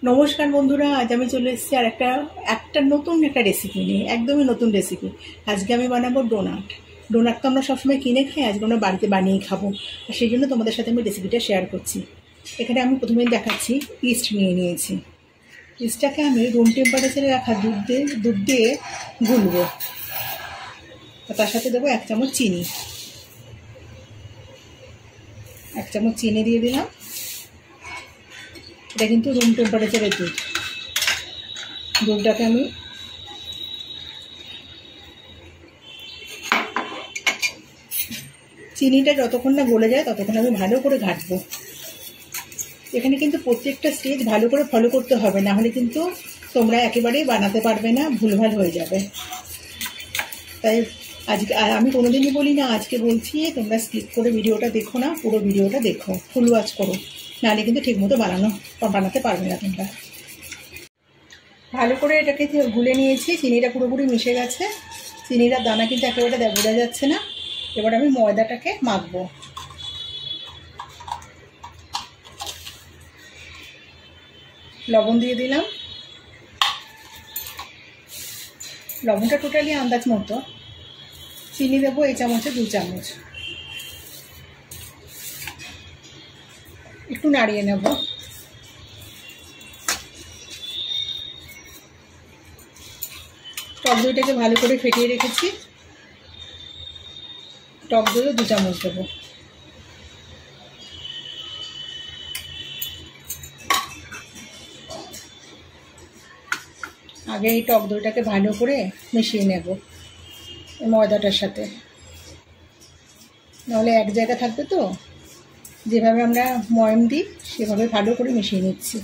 নমস্কার বন্ধুরা, আজ আমি চলে এসেছি আর একটা নতুন একটা রেসিপি নিয়ে, একদমই নতুন রেসিপি। আজকে আমি বানাবো ডোনাট। ডোনাট তো আমরা সবসময় কিনে খাই, আজকে আমরা বাড়িতে বানিয়ে খাবো, আর সেই জন্য তোমাদের সাথে আমি রেসিপিটা শেয়ার করছি। এখানে আমি প্রথমেই দেখাচ্ছি, ইস্ট নিয়ে নিয়েছি। ইস্টটাকে আমি রুম টেম্পারেচারে রাখা দুধ দিয়ে গুলবো। তার সাথে দেবো 1 চামচ চিনি। 1 চামচ চিনি দিয়ে দিলাম। এটা কিন্তু রুম টেম্পারেচারের দুধটাকে আমি চিনিটা যতক্ষণ না গলে যায় ততক্ষণ আমি ভালো করে ঘাটবো। এখানে কিন্তু প্রত্যেকটা স্টেজ ভালো করে ফলো করতে হবে, না হলে কিন্তু তোমরা একেবারেই বানাতে পারবে না, ভুলভাল হয়ে যাবে। তাই আজকে আমি কোনোদিনই বলি না, আজকে বলছি তোমরা স্কিপ করে ভিডিওটা দেখো না, পুরো ভিডিওটা দেখো, ফুল ওয়াচ করো, নাহলে কিন্তু ঠিকমতো বানাতে পারবে না তোমরা। ভালো করে এটাকে গুলে নিয়েছি, চিনিটা পুরোপুরি মিশে গেছে। চিনিটার দানা কিন্তু একেবারে বোঝা যাচ্ছে না। এবার আমি ময়দাটাকে মাখবো। লবণ দিয়ে দিলাম। লবণটা টোটালি আন্দাজ মতো। চিনি দেবো এই চামচে 2 চামচ। একটু নাড়িয়ে নেব। টক দইটাকে ভালো করে ফেটিয়ে রেখেছি, টক দইও 2 চামচ দেবো। আগে এই টক দইটাকে ভালো করে মিশিয়ে নেব ময়দাটার সাথে, নাহলে এক জায়গা থাকবে। তো যেভাবে আমরা ময়ম দিই সেভাবে ভালো করে মিশিয়ে নিচ্ছি।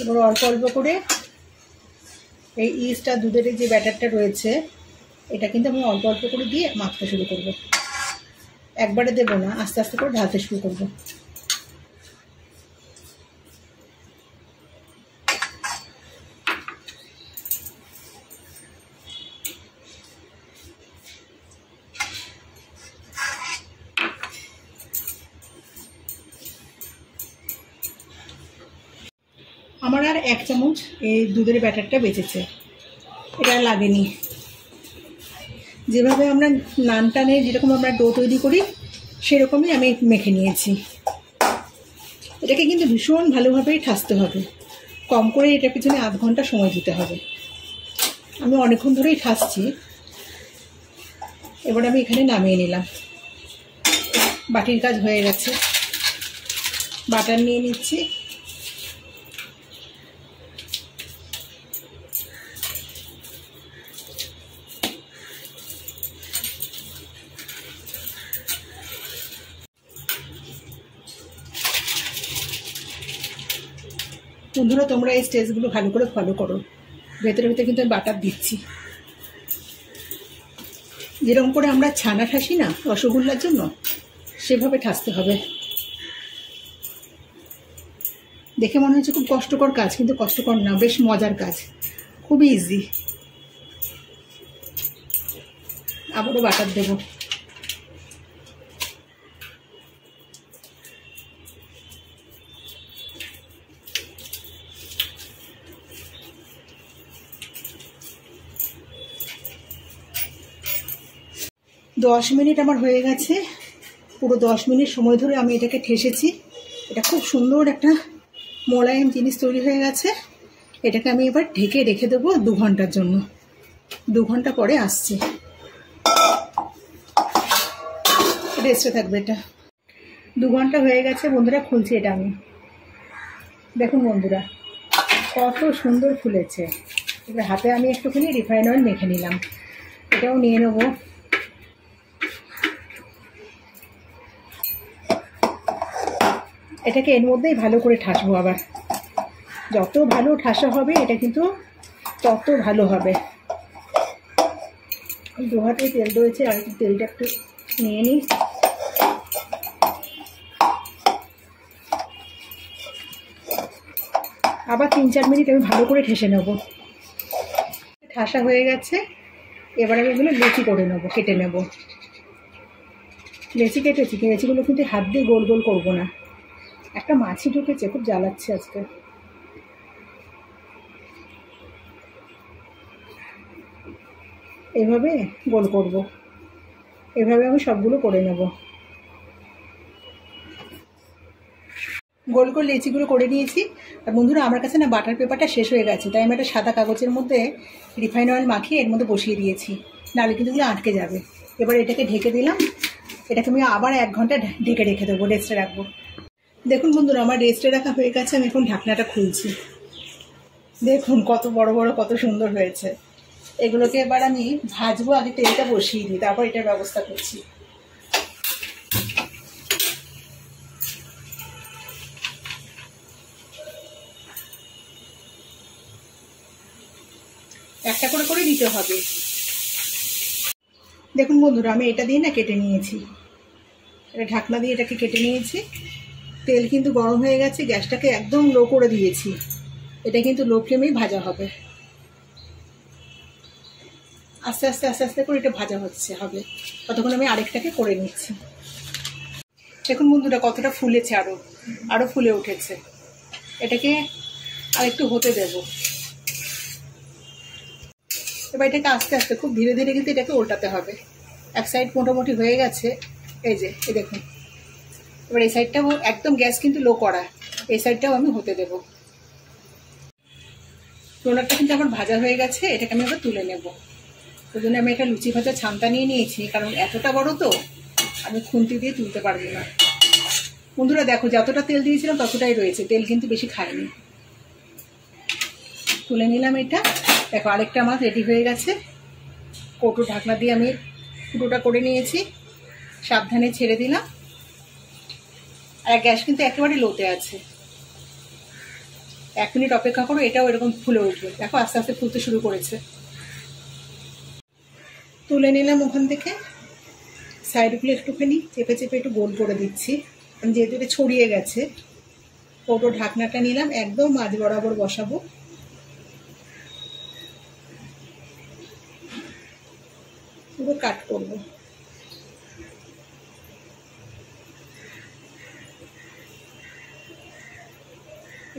এবার অল্প অল্প করে এই ইস্ট আর দুধের যে ব্যাটারটা রয়েছে, এটা কিন্তু আমি অল্প অল্প করে দিয়ে মাখতে শুরু করব। একবারে দেবো না, আস্তে আস্তে করে ঢালতে শুরু করব। আমার আর 1 চামচ এই দুধের ব্যাটারটা বেঁচেছে, এটা লাগেনি। যেভাবে আমরা নান টানে যেরকম আমরা ডো তৈরি করি সেরকমই আমি মেখে নিয়েছি। এটাকে কিন্তু ভীষণ ভালোভাবেই ঠাসতে হবে, কম করে এটার পিছনে আধ ঘন্টা সময় দিতে হবে। আমি অনেকক্ষণ ধরেই ঠাসছি। এবার আমি এখানে নামিয়ে নিলাম। বাটির কাজ হয়ে গেছে, বাটার নিয়ে নিচ্ছি। বন্ধুরা, তোমরা এই স্টেজগুলো ভালো করে ফলো করো। ভেতরে ভেতরে কিন্তু আমি বাটার দিচ্ছি। যেরকম করে আমরা ছানা ঠাসি না রসগোল্লার জন্য, সেভাবে ঠাসতে হবে। দেখে মনে হচ্ছে খুব কষ্টকর কাজ, কিন্তু কষ্টকর না, বেশ মজার কাজ, খুবই ইজি। আবারও বাটার দেবো। দশ মিনিট আমার হয়ে গেছে। পুরো 10 মিনিট সময় ধরে আমি এটাকে ঠেসেছি। এটা খুব সুন্দর একটা মোলায়েম জিনিস তৈরি হয়ে গেছে। এটাকে আমি এবার ঢেকে রেখে দেবো 2 ঘন্টার জন্য। 2 ঘন্টা পরে আসছি, রেস্টে থাকবে এটা। 2 ঘন্টা হয়ে গেছে বন্ধুরা, খুলছি এটা আমি। দেখুন বন্ধুরা, কত সুন্দর ফুলেছে। এবার হাতে আমি একটুখানি রিফাইন অয়েল মেখে নিলাম, এটাও নিয়ে নেবো। এটাকে এর মধ্যেই ভালো করে ঠাসবো। আবার যত ভালো ঠাসা হবে এটা কিন্তু তত ভালো হবে। 2 হাতে তেল রয়েছে, আর তেলটা একটু নিয়ে নিই। আবার 3-4 মিনিট আমি ভালো করে ঠেসে নেব। ঠাসা হয়ে গেছে। এবার আমি এগুলো লেচি করে নেবো, কেটে নেব। লেচি কেটেছি, লেচিগুলো কিন্তু হাত দিয়ে গোল গোল করবো না, একটা মাছি ঢুকেছে, খুব জ্বালাচ্ছে আজকে। এভাবে গোল করব, এভাবে আমি সবগুলো করে নেব। গোল গোল লেচিগুলো করে নিয়েছি। আর বন্ধুরা, আমার কাছে না বাটার পেপারটা শেষ হয়ে গেছে, তাই আমি একটা সাদা কাগজের মধ্যে রিফাইন অয়েল মাখিয়ে এর মধ্যে বসিয়ে দিয়েছি, নাহলে কিন্তু এগুলো আটকে যাবে। এবার এটাকে ঢেকে দিলাম। এটাকে আমি আবার 1 ঘন্টা ঢেকে রেখে দেবো, রেস্টে রাখবো। দেখুন বন্ধুরা, আমার রেস্টে রাখা হয়ে গেছে। আমি এখন ঢাকনাটা খুলছি। দেখুন কত বড় বড়, কত সুন্দর হয়েছে। এগুলোকে এবার আমি ভাজবো। আগে তেলটা বসিয়ে দিই, তারপর এটার ব্যবস্থা করছি। একটা করে করে দিতে হবে। দেখুন বন্ধুরা, আমি এটা দিয়ে না কেটে নিয়েছি। এটা ঢাকনা দিয়ে এটাকে কেটে নিয়েছি। তেল কিন্তু গরম হয়ে গেছে, গ্যাসটাকে একদম লো করে দিয়েছি। এটা কিন্তু লো ফ্লেমেই ভাজা হবে। আস্তে আস্তে আস্তে আস্তে করে এটা ভাজা হবে। ততক্ষণ আমি আরেকটাকে করে নিচ্ছি। দেখুন বন্ধুরা, কতটা ফুলেছে, আরও ফুলে উঠেছে। এটাকে আরেকটু হতে দেব। এবার এটাকে আস্তে আস্তে, খুব ধীরে ধীরে কিন্তু এটাকে উল্টাতে হবে। এক সাইড মোটামুটি হয়ে গেছে, এই দেখুন। এবার এই সাইডটাও একদম, গ্যাস কিন্তু লো করা, এই সাইডটাও আমি হতে দেব। ডোনাটটা কিন্তু আমার ভাজা হয়ে গেছে, এটাকে আমি আবার তুলে নেব। ওই জন্য আমি একটা লুচি ভাজা ছামতা নিয়ে নিয়েছি, কারণ এতটা বড় তো আমি খুন্তি দিয়ে তুলতে পারবো না। বন্ধুরা দেখো, যতটা তেল দিয়েছিলাম ততটাই রয়েছে, তেল কিন্তু বেশি খায়নি। তুলে নিলাম এটা। দেখো, আরেকটা আমার রেডি হয়ে গেছে। কৌটো ঢাকনা দিয়ে আমি ফুটোটা করে নিয়েছি। সাবধানে ছেড়ে দিলাম। আর গ্যাস কিন্তু একেবারে লোতে আছে। 1 মিনিট অপেক্ষা করো, এটাও এরকম ফুলে উঠবে। দেখো, আস্তে আস্তে ফুলতে শুরু করেছে। তুলে নিলাম ওখান থেকে। সাইডগুলো একটুখানি চেপে চেপে একটু গোল করে দিচ্ছি, কারণ যেহেতু এটা ছড়িয়ে গেছে। কৌটো ঢাকনাটা নিলাম, একদম মাঝ বরাবর বসাবো। পুরো কাট করব।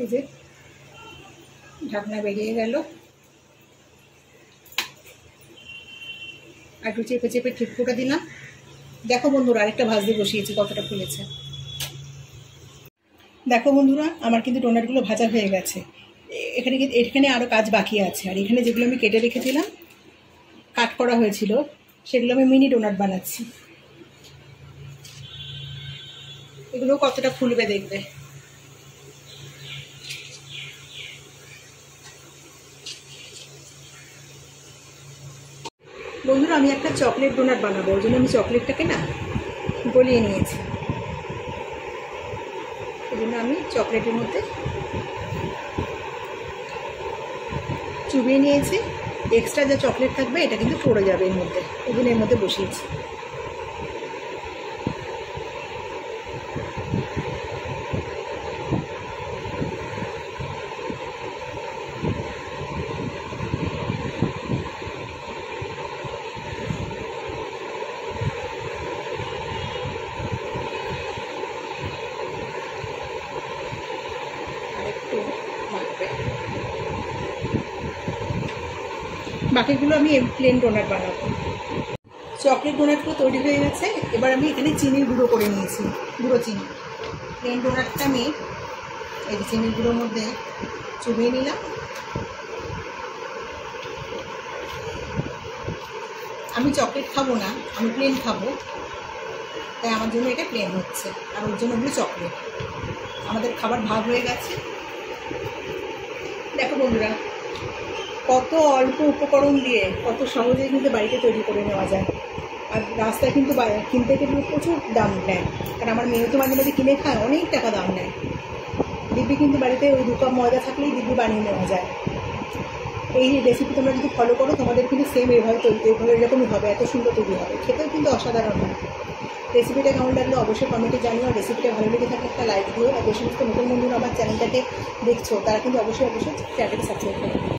এই যে ঢাকনা বেরিয়ে গেল। একটু চেপে চেপে ঠিক করে দিলাম। দেখো বন্ধুরা, আরেকটা ভাজতে বসিয়েছি, কতটা ফুলেছে। দেখো বন্ধুরা, আমার কিন্তু ডোনাটগুলো ভাজা হয়ে গেছে। এখানে আরও কাজ বাকি আছে। আর এখানে যেগুলো আমি কেটে রেখেছিলাম, কাট করা হয়েছিল, সেগুলো আমি মিনি ডোনাট বানাচ্ছি। এগুলো কতটা ফুলবে দেখবে। বন্ধুরা, আমি একটা চকলেট ডোনাট বানাবো, ওই জন্য আমি চকলেটটাকে না গলিয়ে নিয়েছি। ওই জন্য আমি চকলেটের মধ্যে চুবিয়ে নিয়েছি। এক্সট্রা যে চকলেট থাকবে এটা কিন্তু পড়ে যাবে এর মধ্যে, ওই জন্য এর মধ্যে বসিয়েছি। বাকিগুলো আমি প্লেন ডোনাট বানাবো। চকলেট ডোনাটগুলো তৈরি হয়ে গেছে। এবার আমি এখানে চিনির গুঁড়ো করে নিয়েছি, গুঁড়ো চিনি। প্লেন ডোনাটটা আমি এই চিনির গুঁড়োর মধ্যে চুবিয়ে নিলাম। আমি চকলেট খাবো না, আমি প্লেন খাবো, তাই আমার জন্য এটা প্লেন হচ্ছে। আর ওর জন্য হলো চকলেট। আমাদের খাবার ভাগ হয়ে গেছে। দেখো বন্ধুরা, কত অল্প উপকরণ দিয়ে কত সহজে কিন্তু বাড়িতে তৈরি করে নেওয়া যায়। আর রাস্তায় কিন্তু কিনতে গেলে প্রচুর দাম নেয়, কারণ আমার মেয়ে তো মাঝে মাঝে কিনে খায়, অনেক টাকা দাম নেয়। দিব্যি কিন্তু বাড়িতে ওই 2 কাপ ময়দা থাকলেই দিব্যি বানিয়ে নেওয়া যায়। এই রেসিপি তোমরা যদি ফলো করো, তোমাদের কিন্তু সেম এভাবে এরকমই হবে, এত সুন্দর তৈরি হবে। খেতেও কিন্তু অসাধারণ হয়। রেসিপিটা কেমন লাগলো অবশ্যই কমেন্টে জানিও। আর রেসিপিটা ভালো লেগে থাকলে একটা লাইক দিও। আর যে সমস্ত নতুন বন্ধুরা আমার চ্যানেলটাকে দেখছো, তারা কিন্তু অবশ্যই চ্যানেলটাকে সাবস্ক্রাইব করো।